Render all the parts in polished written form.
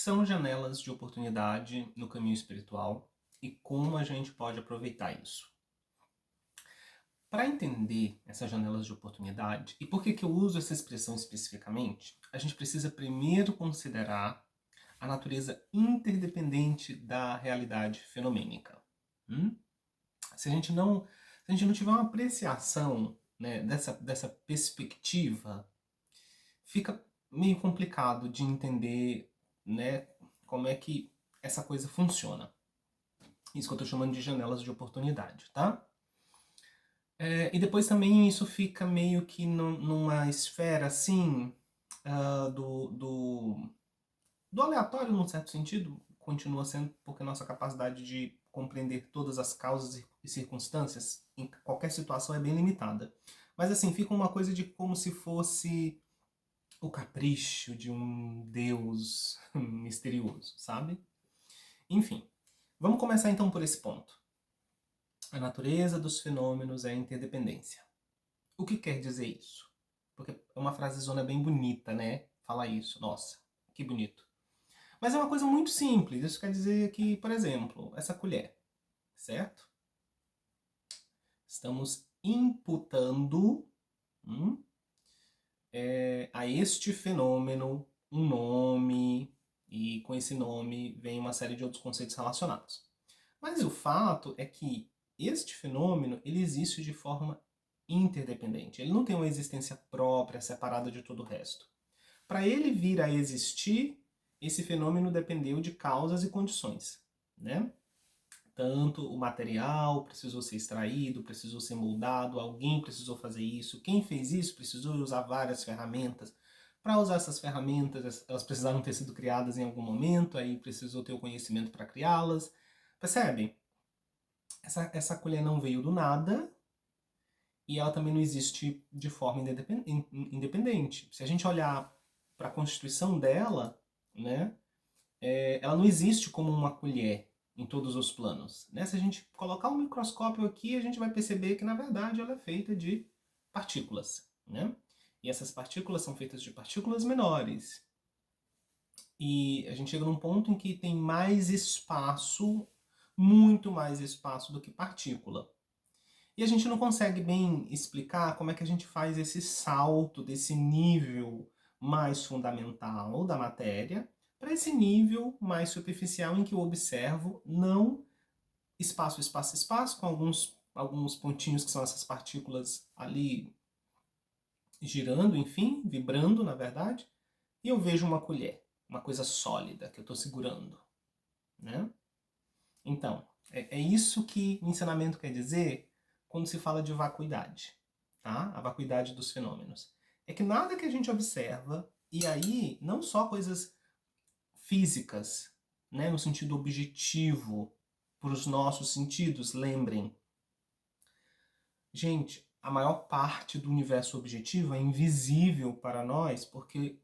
são janelas de oportunidade no caminho espiritual e como a gente pode aproveitar isso? Para entender essas janelas de oportunidade, e por que eu uso essa expressão especificamente, a gente precisa primeiro considerar a natureza interdependente da realidade fenomênica. Hum? Se a gente não tiver uma apreciação, né, dessa perspectiva, fica meio complicado de entender, né, como é que essa coisa funciona. Isso que eu estou chamando de janelas de oportunidade, tá? E depois também isso fica meio que numa esfera assim, do aleatório num certo sentido, continua sendo porque a nossa capacidade de compreender todas as causas e circunstâncias em qualquer situação é bem limitada. Mas assim, fica uma coisa de como se fosse o capricho de um deus misterioso, sabe? Enfim, vamos começar então por esse ponto. A natureza dos fenômenos é a interdependência. O que quer dizer isso? Porque é uma frasezona bem bonita, né? Falar isso. Nossa, que bonito. Mas é uma coisa muito simples. Isso quer dizer que, por exemplo, essa colher, certo? Estamos imputando a este fenômeno um nome, e com esse nome vem uma série de outros conceitos relacionados. Mas o fato é que este fenômeno ele existe de forma interdependente. Ele não tem uma existência própria, separada de todo o resto. Para ele vir a existir, esse fenômeno dependeu de causas e condições, né? Tanto o material precisou ser extraído, precisou ser moldado, alguém precisou fazer isso. Quem fez isso precisou usar várias ferramentas. Para usar essas ferramentas, elas precisaram ter sido criadas em algum momento, aí precisou ter o conhecimento para criá-las. Percebe? Essa colher não veio do nada e ela também não existe de forma independente. Se a gente olhar para a constituição dela, né, ela não existe como uma colher em todos os planos. Né? Se a gente colocar um microscópio aqui, a gente vai perceber que, na verdade, ela é feita de partículas. Né? E essas partículas são feitas de partículas menores. E a gente chega num ponto em que tem mais espaço, muito mais espaço do que partícula. E a gente não consegue bem explicar como é que a gente faz esse salto desse nível mais fundamental da matéria para esse nível mais superficial em que eu observo não espaço, espaço, espaço, com alguns pontinhos que são essas partículas ali girando, enfim, vibrando na verdade, e eu vejo uma colher, uma coisa sólida que eu estou segurando, né? Então, é isso que o ensinamento quer dizer quando se fala de vacuidade, tá? A vacuidade dos fenômenos. É que nada que a gente observa, e aí não só coisas físicas, né, no sentido objetivo, para os nossos sentidos, lembrem. Gente, a maior parte do universo objetivo é invisível para nós porque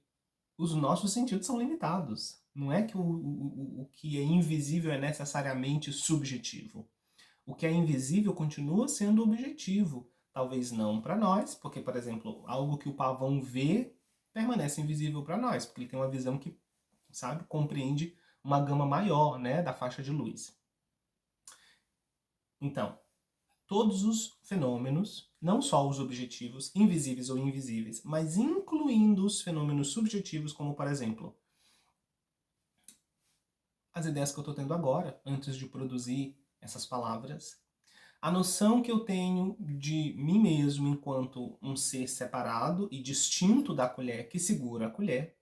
os nossos sentidos são limitados. Não é que o que é invisível é necessariamente subjetivo. O que é invisível continua sendo objetivo. Talvez não para nós, porque, por exemplo, algo que o pavão vê permanece invisível para nós, porque ele tem uma visão que, sabe, compreende uma gama maior, né, da faixa de luz. Então, todos os fenômenos, não só os objetivos, invisíveis ou invisíveis, mas incluindo os fenômenos subjetivos, como, por exemplo, as ideias que eu estou tendo agora, antes de produzir essas palavras, a noção que eu tenho de mim mesmo enquanto um ser separado e distinto da colher que segura a colher,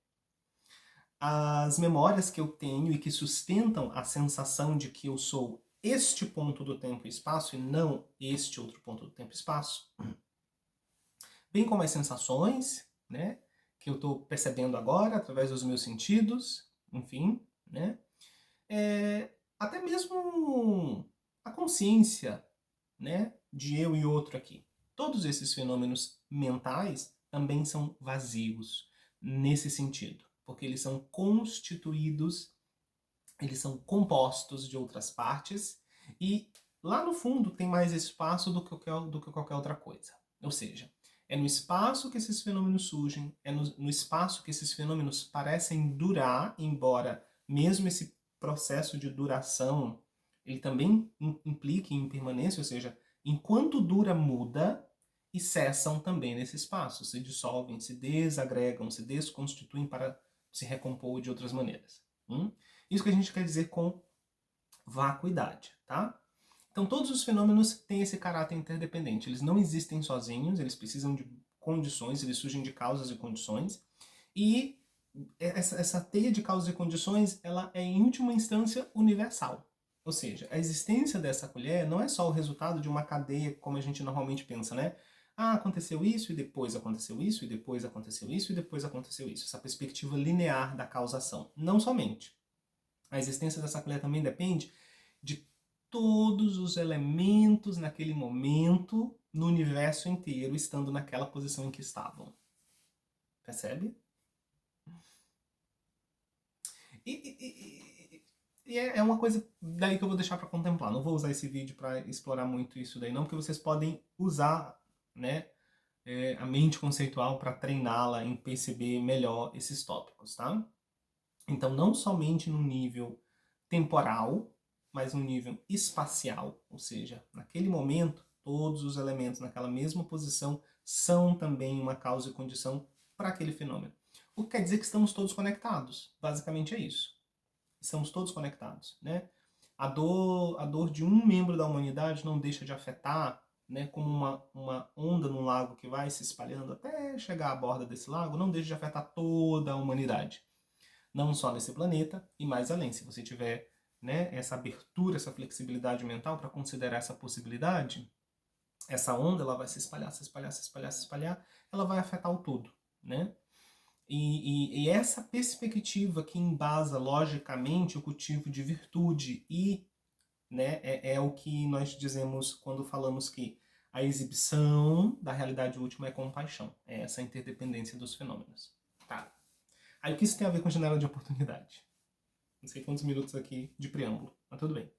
as memórias que eu tenho e que sustentam a sensação de que eu sou este ponto do tempo e espaço e não este outro ponto do tempo e espaço, bem como as sensações, né, que eu estou percebendo agora através dos meus sentidos, enfim, né, até mesmo a consciência, né, de eu e outro aqui. Todos esses fenômenos mentais também são vazios nesse sentido, porque eles são constituídos, eles são compostos de outras partes e lá no fundo tem mais espaço do que qualquer outra coisa. Ou seja, é no espaço que esses fenômenos surgem, é no espaço que esses fenômenos parecem durar, embora mesmo esse processo de duração, ele também implica em impermanência, ou seja, enquanto dura muda e cessam também nesse espaço, se dissolvem, se desagregam, se desconstituem para se recompor de outras maneiras. Isso que a gente quer dizer com vacuidade, tá? Então todos os fenômenos têm esse caráter interdependente, eles não existem sozinhos, eles precisam de condições, eles surgem de causas e condições, e essa teia de causas e condições, ela é em última instância universal. Ou seja, a existência dessa colher não é só o resultado de uma cadeia como a gente normalmente pensa, né? Ah, aconteceu isso e depois aconteceu isso e depois aconteceu isso e depois aconteceu isso. Essa perspectiva linear da causação. Não somente. A existência dessa colher também depende de todos os elementos naquele momento no universo inteiro estando naquela posição em que estavam. Percebe? E é uma coisa daí que eu vou deixar para contemplar. Não vou usar esse vídeo para explorar muito isso daí não, porque vocês podem usar, né, a mente conceitual para treiná-la em perceber melhor esses tópicos, tá? Então, não somente no nível temporal, mas no nível espacial, ou seja, naquele momento, todos os elementos naquela mesma posição são também uma causa e condição para aquele fenômeno. O que quer dizer que estamos todos conectados. Basicamente é isso. Estamos todos conectados, né? A dor de um membro da humanidade não deixa de afetar, né, como uma onda no lago que vai se espalhando até chegar à borda desse lago, não deixa de afetar toda a humanidade. Não só nesse planeta e mais além. Se você tiver, né, essa abertura, essa flexibilidade mental para considerar essa possibilidade, essa onda ela vai se espalhar, se espalhar, se espalhar, se espalhar, ela vai afetar o todo, né? E essa perspectiva que embasa logicamente o cultivo de virtude e, né, é o que nós dizemos quando falamos que a exibição da realidade última é compaixão. É essa interdependência dos fenômenos. Tá. Aí o que isso tem a ver com janela de oportunidade? Não sei quantos minutos aqui de preâmbulo, mas tudo bem.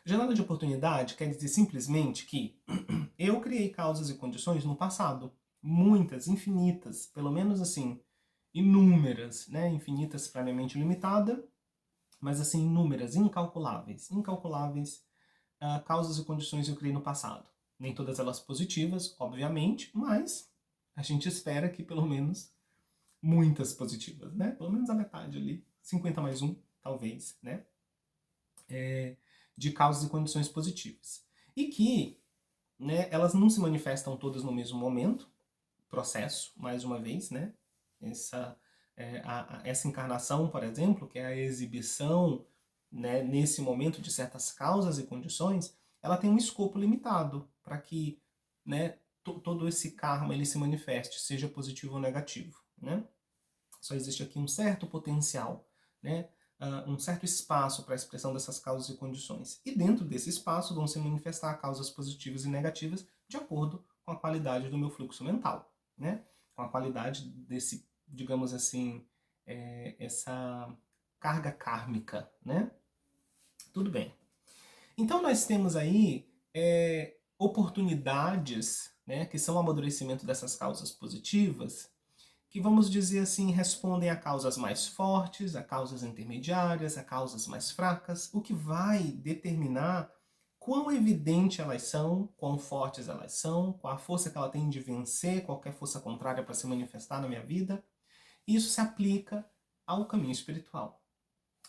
Janela de oportunidade quer dizer simplesmente que eu criei causas e condições no passado. Muitas, infinitas, pelo menos assim, inúmeras, né? Infinitas para minha mente limitada, mas assim, inúmeras, incalculáveis. Incalculáveis causas e condições eu criei no passado. Nem todas elas positivas, obviamente, mas a gente espera que pelo menos muitas positivas, né? Pelo menos a metade ali, 50 mais 1, talvez, né? De causas e condições positivas. E que, né, elas não se manifestam todas no mesmo momento, processo, mais uma vez, né? Essa encarnação, por exemplo, que é a exibição, né, nesse momento de certas causas e condições, ela tem um escopo limitado para que, né, todo esse karma ele se manifeste, seja positivo ou negativo, né? Só existe aqui um certo potencial, né? Um certo espaço para a expressão dessas causas e condições. E dentro desse espaço vão se manifestar causas positivas e negativas de acordo com a qualidade do meu fluxo mental, né? Com a qualidade desse, digamos assim, essa carga kármica, né? Tudo bem. Então nós temos aí oportunidades, né, que são o amadurecimento dessas causas positivas, que, vamos dizer assim, respondem a causas mais fortes, a causas intermediárias, a causas mais fracas, o que vai determinar quão evidente elas são, quão fortes elas são, qual a força que ela tem de vencer qualquer força contrária para se manifestar na minha vida. Isso se aplica ao caminho espiritual.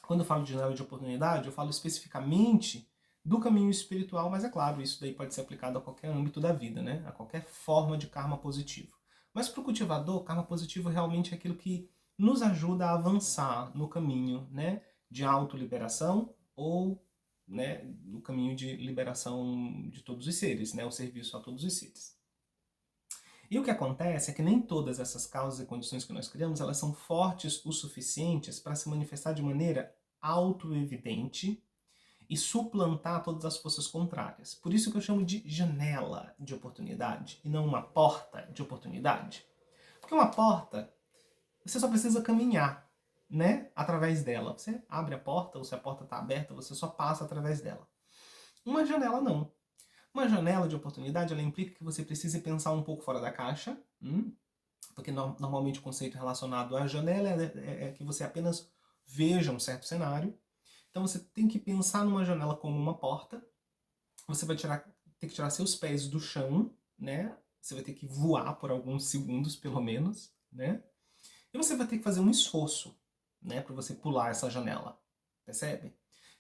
Quando eu falo de janela de oportunidade, eu falo especificamente do caminho espiritual, mas é claro, isso daí pode ser aplicado a qualquer âmbito da vida, né? A qualquer forma de karma positivo. Mas para o cultivador, karma positivo realmente é aquilo que nos ajuda a avançar no caminho, né, de autoliberação ou, né, no caminho de liberação de todos os seres, né, o serviço a todos os seres. E o que acontece é que nem todas essas causas e condições que nós criamos, elas são fortes o suficientes para se manifestar de maneira autoevidente e suplantar todas as forças contrárias. Por isso que eu chamo de janela de oportunidade e não uma porta de oportunidade. Porque uma porta, você só precisa caminhar, né, através dela. Você abre a porta, ou se a porta está aberta, você só passa através dela. Uma janela não. Uma janela de oportunidade, ela implica que você precise pensar um pouco fora da caixa, porque normalmente o conceito relacionado à janela é que você apenas veja um certo cenário. Então você tem que pensar numa janela como uma porta. Você vai ter que tirar seus pés do chão, né? Você vai ter que voar por alguns segundos, pelo menos, né? E você vai ter que fazer um esforço, né, para você pular essa janela. Percebe?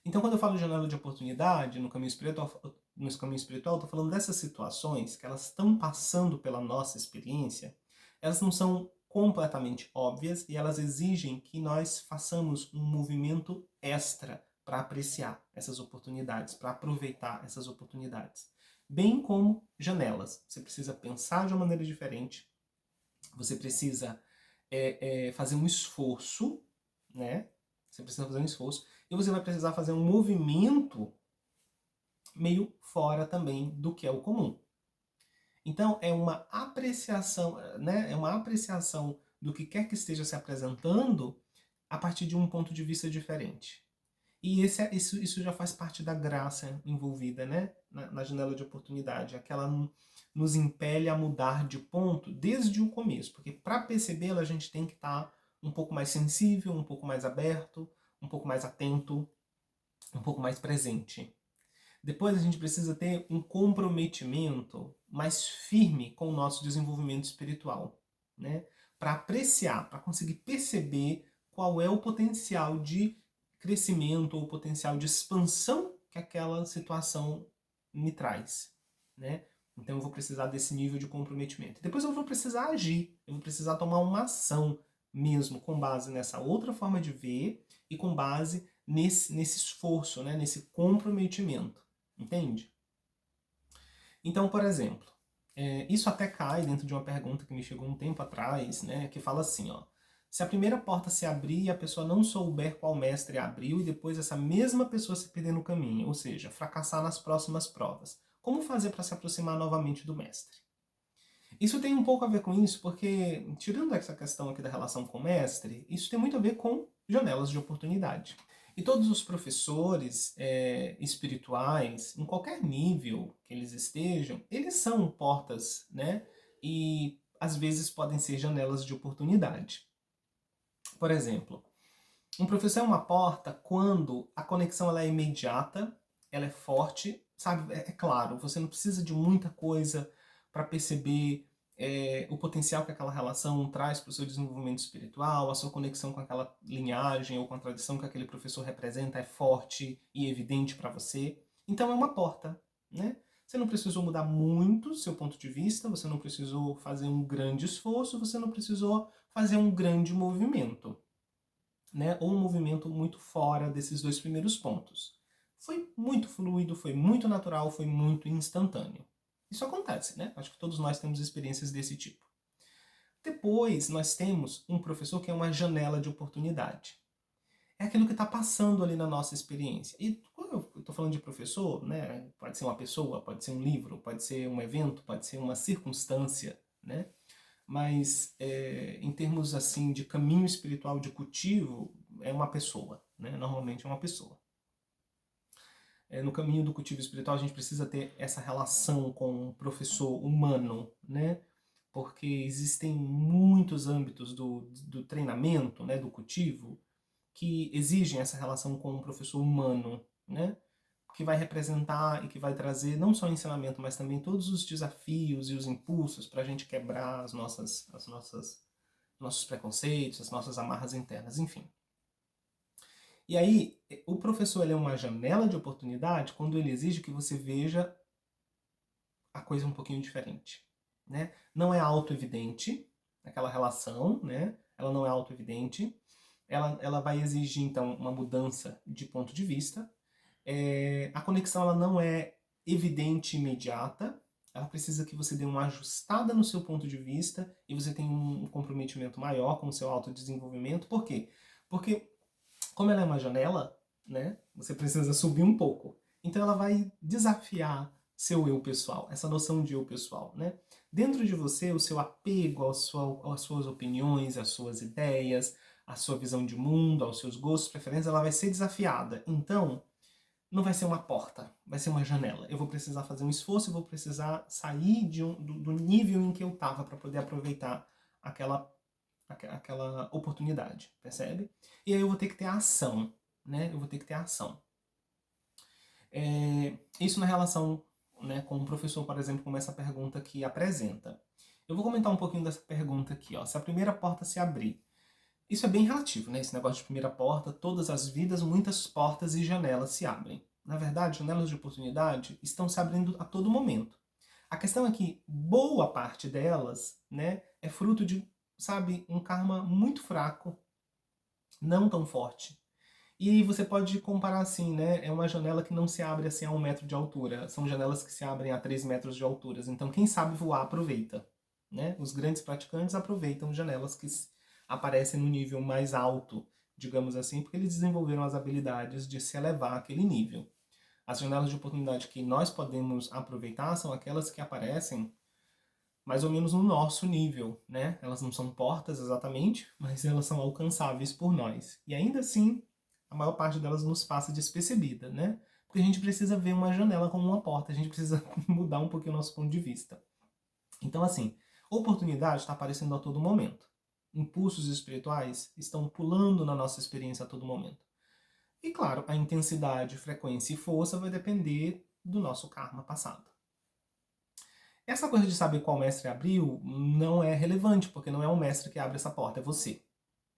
Então, quando eu falo de janela de oportunidade no caminho espiritual, eu estou falando dessas situações que elas estão passando pela nossa experiência. Elas não são completamente óbvias e elas exigem que nós façamos um movimento extra para apreciar essas oportunidades, para aproveitar essas oportunidades. Bem como janelas. Você precisa pensar de uma maneira diferente, você precisa fazer um esforço, né? Você precisa fazer um esforço e você vai precisar fazer um movimento meio fora também do que é o comum. Então é uma apreciação, né? É uma apreciação do que quer que esteja se apresentando a partir de um ponto de vista diferente. E isso já faz parte da graça envolvida, né? Na janela de oportunidade. Aquela nos impele a mudar de ponto desde o começo. Porque para percebê-la a gente tem que estar um pouco mais sensível, um pouco mais aberto, um pouco mais atento, um pouco mais presente. Depois a gente precisa ter um comprometimento mais firme com o nosso desenvolvimento espiritual, né? Para apreciar, para conseguir perceber qual é o potencial de crescimento ou o potencial de expansão que aquela situação me traz, né? Então eu vou precisar desse nível de comprometimento. Depois eu vou precisar agir, eu vou precisar tomar uma ação mesmo com base nessa outra forma de ver e com base nesse esforço, né? Nesse comprometimento. Entende? Então, por exemplo, isso até cai dentro de uma pergunta que me chegou um tempo atrás, né, que fala assim, ó, se a primeira porta se abrir e a pessoa não souber qual mestre abriu e depois essa mesma pessoa se perder no caminho, ou seja, fracassar nas próximas provas, como fazer para se aproximar novamente do mestre? Isso tem um pouco a ver com isso, porque, tirando essa questão aqui da relação com o mestre, isso tem muito a ver com janelas de oportunidade. E todos os professores espirituais, em qualquer nível que eles estejam, eles são portas, né? E às vezes podem ser janelas de oportunidade. Por exemplo, um professor é uma porta quando a conexão ela é imediata, ela é forte, sabe? É claro, você não precisa de muita coisa para perceber o potencial que aquela relação traz para o seu desenvolvimento espiritual, a sua conexão com aquela linhagem ou com a tradição que aquele professor representa é forte e evidente para você. Então é uma porta, né? Você não precisou mudar muito seu ponto de vista, você não precisou fazer um grande esforço, você não precisou fazer um grande movimento, né? Ou um movimento muito fora desses dois primeiros pontos. Foi muito fluido, foi muito natural, foi muito instantâneo. Isso acontece, né? Acho que todos nós temos experiências desse tipo. Depois, nós temos um professor que é uma janela de oportunidade. É aquilo que está passando ali na nossa experiência. E quando eu estou falando de professor, né, pode ser uma pessoa, pode ser um livro, pode ser um evento, pode ser uma circunstância, né? Mas em termos assim de caminho espiritual de cultivo, é uma pessoa, né? Normalmente é uma pessoa. No caminho do cultivo espiritual a gente precisa ter essa relação com o professor humano, né? Porque existem muitos âmbitos do treinamento, né, do cultivo, que exigem essa relação com o professor humano, né? Que vai representar e que vai trazer não só o ensinamento, mas também todos os desafios e os impulsos para a gente quebrar nossos preconceitos, as nossas amarras internas, enfim. E aí, o professor ele é uma janela de oportunidade quando ele exige que você veja a coisa um pouquinho diferente, né? Não é auto-evidente aquela relação, né? Ela não é auto-evidente. Ela vai exigir, então, uma mudança de ponto de vista. A conexão ela não é evidente e imediata. Ela precisa que você dê uma ajustada no seu ponto de vista e você tenha um comprometimento maior com o seu autodesenvolvimento. Por quê? Porque, como ela é uma janela, né, você precisa subir um pouco. Então ela vai desafiar seu eu pessoal, essa noção de eu pessoal, né? Dentro de você, o seu apego às suas opiniões, às suas ideias, à sua visão de mundo, aos seus gostos, preferências, ela vai ser desafiada. Então, não vai ser uma porta, vai ser uma janela. Eu vou precisar fazer um esforço, eu vou precisar sair do nível em que eu estava para poder aproveitar aquela aquela oportunidade, percebe? E aí eu vou ter que ter ação, né? Eu vou ter que ter ação. Isso na relação, né, com o professor, por exemplo, como essa pergunta que apresenta. Eu vou comentar um pouquinho dessa pergunta aqui, ó. Se a primeira porta se abrir. Isso é bem relativo, né? Esse negócio de primeira porta, todas as vidas, muitas portas e janelas se abrem. Na verdade, janelas de oportunidade estão se abrindo a todo momento. A questão é que boa parte delas, né, é fruto de, sabe, um karma muito fraco, não tão forte. E você pode comparar assim, né? É uma janela que não se abre assim a 1 metro de altura. São janelas que se abrem a 3 metros de altura. Então quem sabe voar aproveita. Né? Os grandes praticantes aproveitam janelas que aparecem no nível mais alto, digamos assim, porque eles desenvolveram as habilidades de se elevar àquele nível. As janelas de oportunidade que nós podemos aproveitar são aquelas que aparecem mais ou menos no nosso nível, né? Elas não são portas exatamente, mas elas são alcançáveis por nós. E ainda assim, a maior parte delas nos passa despercebida, né? Porque a gente precisa ver uma janela como uma porta, a gente precisa mudar um pouquinho o nosso ponto de vista. Então, assim, oportunidade está aparecendo a todo momento. Impulsos espirituais estão pulando na nossa experiência a todo momento. E claro, a intensidade, frequência e força vai depender do nosso karma passado. Essa coisa de saber qual mestre abriu não é relevante, porque não é o mestre que abre essa porta, é você.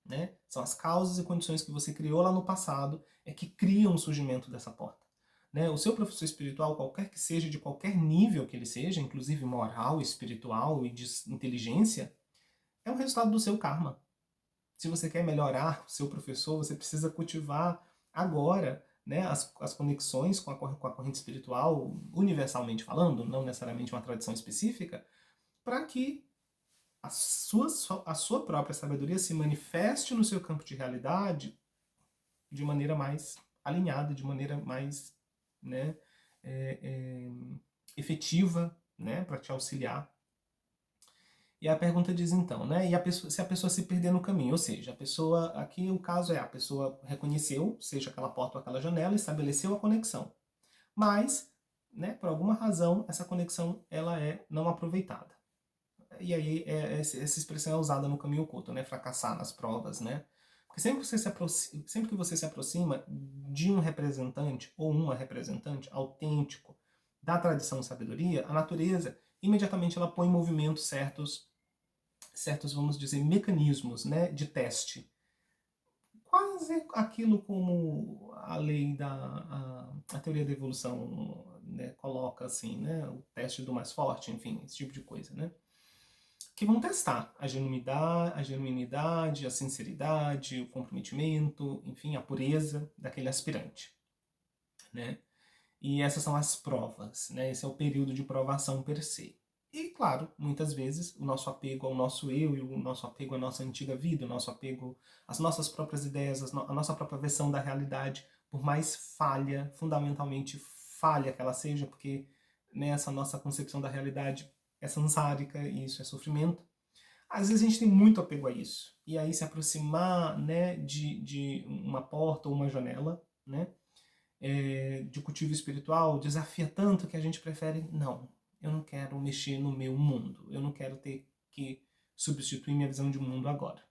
Né? São as causas e condições que você criou lá no passado é que criam o surgimento dessa porta. Né? O seu professor espiritual, qualquer que seja, de qualquer nível que ele seja, inclusive moral, espiritual e de inteligência, é o resultado do seu karma. Se você quer melhorar o seu professor, você precisa cultivar agora, né, as conexões com a corrente espiritual, universalmente falando, não necessariamente uma tradição específica, para que a sua própria sabedoria se manifeste no seu campo de realidade de maneira mais alinhada, de maneira mais, né, é, é, efetiva, né, para te auxiliar. E a pergunta diz então, né, se a pessoa se perder no caminho, ou seja, a pessoa, aqui o caso é a pessoa reconheceu, seja aquela porta ou aquela janela, estabeleceu a conexão, mas, né, por alguma razão, essa conexão ela é não aproveitada. E aí essa expressão é usada no caminho oculto, né? Fracassar nas provas, né? Porque sempre que você se aproxima de um representante ou uma representante autêntico da tradição de sabedoria, a natureza imediatamente ela põe em movimento certos, vamos dizer, mecanismos, né, de teste. Quase aquilo como a lei a teoria da evolução, né, coloca assim, né, o teste do mais forte, enfim, esse tipo de coisa, né? Que vão testar a genuinidade, a sinceridade, o comprometimento, enfim, a pureza daquele aspirante, né? E essas são as provas, né? Esse é o período de provação per se. E, claro, muitas vezes o nosso apego ao nosso eu e o nosso apego à nossa antiga vida, o nosso apego às nossas próprias ideias, a nossa própria versão da realidade, por mais falha, fundamentalmente falha que ela seja, porque nessa nossa concepção da realidade é sansárica e isso é sofrimento. Às vezes a gente tem muito apego a isso. E aí se aproximar, né, de uma porta ou uma janela, né, de cultivo espiritual desafia tanto que a gente prefere, não, eu não quero mexer no meu mundo, eu não quero ter que substituir minha visão de mundo agora.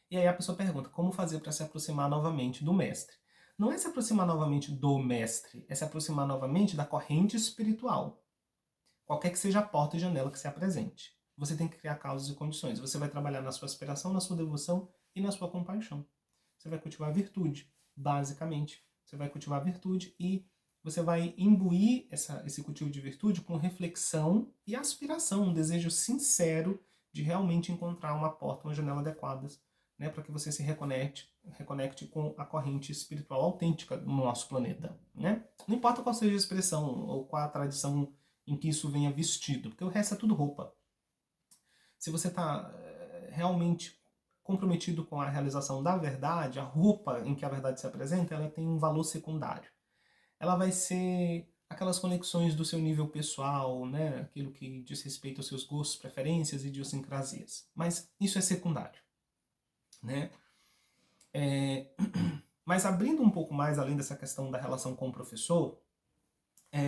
E aí a pessoa pergunta, como fazer para se aproximar novamente do mestre? Não é se aproximar novamente do mestre, é se aproximar novamente da corrente espiritual. Qualquer que seja a porta e janela que se apresente. Você tem que criar causas e condições. Você vai trabalhar na sua aspiração, na sua devoção e na sua compaixão. Você vai cultivar a virtude, basicamente. Você vai cultivar a virtude e você vai imbuir esse cultivo de virtude com reflexão e aspiração, um desejo sincero de realmente encontrar uma porta, uma janela adequadas, né, para que você se reconecte com a corrente espiritual autêntica do nosso planeta. Né? Não importa qual seja a expressão ou qual a tradição em que isso venha vestido, porque o resto é tudo roupa. Se você está realmente comprometido com a realização da verdade, a roupa em que a verdade se apresenta, ela tem um valor secundário. Ela vai ser aquelas conexões do seu nível pessoal, né? Aquilo que diz respeito aos seus gostos, preferências e idiosincrasias. Mas isso é secundário. Né? Mas abrindo um pouco mais além dessa questão da relação com o professor,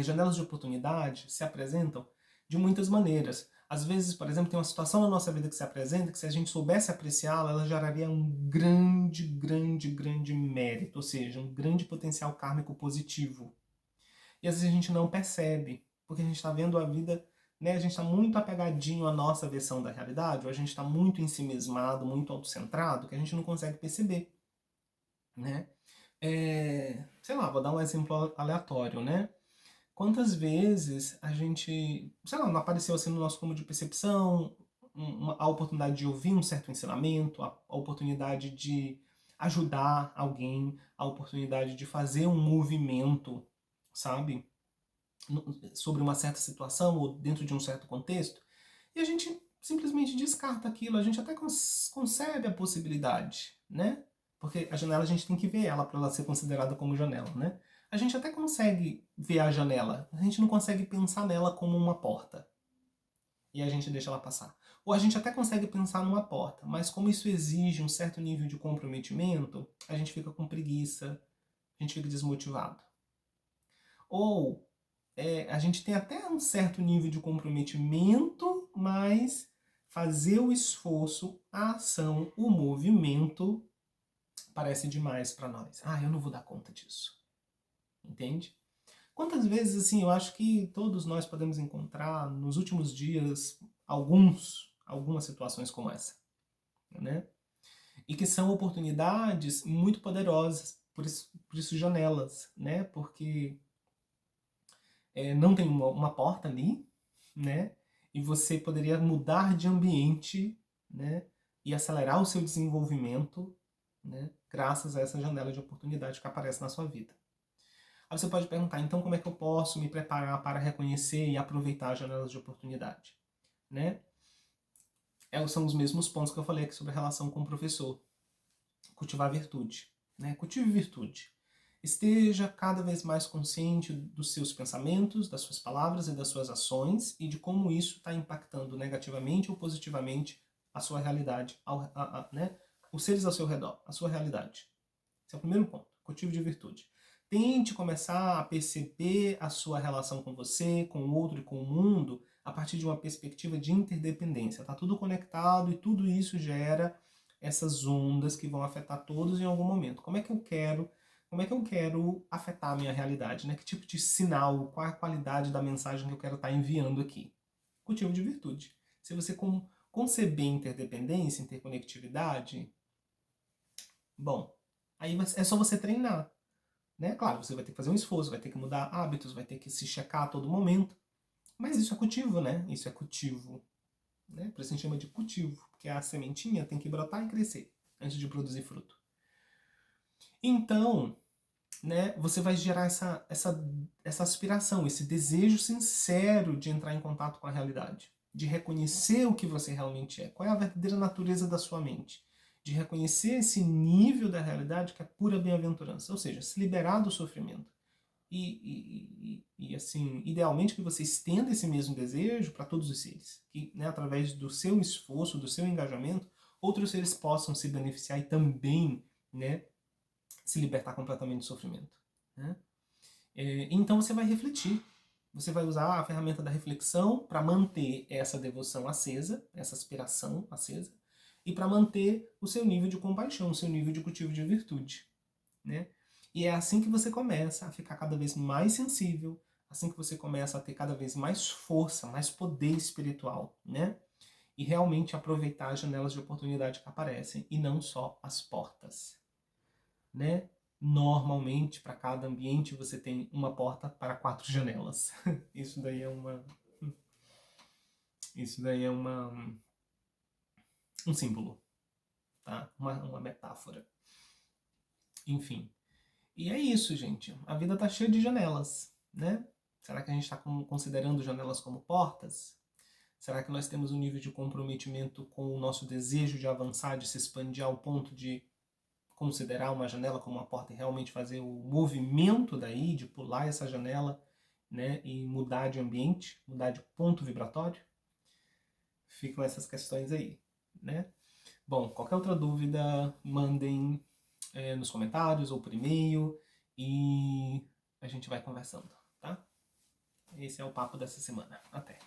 janelas de oportunidade se apresentam de muitas maneiras. Às vezes, por exemplo, tem uma situação na nossa vida que se apresenta que se a gente soubesse apreciá-la, ela geraria um grande, grande, grande mérito, ou seja, um grande potencial kármico positivo. E às vezes a gente não percebe, porque a gente está vendo a vida, né? A gente está muito apegadinho à nossa versão da realidade, ou a gente está muito ensimismado, muito autocentrado, que a gente não consegue perceber, né? Sei lá, vou dar um exemplo aleatório, né? Quantas vezes a gente, sei lá, não apareceu assim no nosso campo de percepção, a oportunidade de ouvir um certo ensinamento, a oportunidade de ajudar alguém, a oportunidade de fazer um movimento, sabe? Sobre uma certa situação ou dentro de um certo contexto, e a gente simplesmente descarta aquilo, a gente até concebe a possibilidade, né? Porque a janela a gente tem que ver ela para ela ser considerada como janela, né? A gente até consegue ver a janela, a gente não consegue pensar nela como uma porta. E a gente deixa ela passar. Ou a gente até consegue pensar numa porta, mas como isso exige um certo nível de comprometimento, a gente fica com preguiça, a gente fica desmotivado. Ou a gente tem até um certo nível de comprometimento, mas fazer o esforço, a ação, o movimento parece demais para nós. Ah, eu não vou dar conta disso. Entende? Quantas vezes, assim, eu acho que todos nós podemos encontrar nos últimos dias algumas situações como essa, né? E que são oportunidades muito poderosas, por isso janelas, né? Porque não tem uma porta ali, né? E você poderia mudar de ambiente, né? E acelerar o seu desenvolvimento, né? Graças a essa janela de oportunidade que aparece na sua vida. Aí você pode perguntar, então como é que eu posso me preparar para reconhecer e aproveitar as janelas de oportunidade, né? São os mesmos pontos que eu falei aqui sobre a relação com o professor. Cultivar virtude, né? Cultive virtude. Esteja cada vez mais consciente dos seus pensamentos, das suas palavras e das suas ações e de como isso está impactando negativamente ou positivamente a sua realidade, né? Os seres ao seu redor, a sua realidade. Esse é o primeiro ponto, cultivo de virtude. Tente começar a perceber a sua relação com você, com o outro e com o mundo a partir de uma perspectiva de interdependência. Está tudo conectado e tudo isso gera essas ondas que vão afetar todos em algum momento. Como é que eu quero afetar a minha realidade? Né? Que tipo de sinal, qual a qualidade da mensagem que eu quero estar enviando aqui? Cultivo de virtude. Se você conceber interdependência, interconectividade, bom, aí é só você treinar. Né? Claro, você vai ter que fazer um esforço, vai ter que mudar hábitos, vai ter que se checar a todo momento. Mas isso é cultivo, né? Isso é cultivo. Né? Por isso a gente chama de cultivo, porque a sementinha tem que brotar e crescer antes de produzir fruto. Então, né, você vai gerar essa aspiração, esse desejo sincero de entrar em contato com a realidade, de reconhecer o que você realmente é, qual é a verdadeira natureza da sua mente, de reconhecer esse nível da realidade que é pura bem-aventurança, ou seja, se liberar do sofrimento. E assim, idealmente que você estenda esse mesmo desejo para todos os seres, que né, através do seu esforço, do seu engajamento, outros seres possam se beneficiar e também, né, se libertar completamente do sofrimento. Né? Então você vai refletir. Você vai usar a ferramenta da reflexão para manter essa devoção acesa, essa aspiração acesa, e para manter o seu nível de compaixão, o seu nível de cultivo de virtude. Né? E é assim que você começa a ficar cada vez mais sensível, assim que você começa a ter cada vez mais força, mais poder espiritual, né? E realmente aproveitar as janelas de oportunidade que aparecem e não só as portas, né? Normalmente, para cada ambiente, você tem uma porta para 4 janelas. Isso daí é um símbolo, tá? Uma metáfora. Enfim. E é isso, gente. A vida tá cheia de janelas, né? Será que a gente está considerando janelas como portas? Será que nós temos um nível de comprometimento com o nosso desejo de avançar, de se expandir ao ponto de considerar uma janela como uma porta e realmente fazer o movimento daí, de pular essa janela, né, e mudar de ambiente, mudar de ponto vibratório? Ficam essas questões aí, né? Bom, qualquer outra dúvida, mandem nos comentários ou por e-mail e a gente vai conversando, tá? Esse é o papo dessa semana. Até!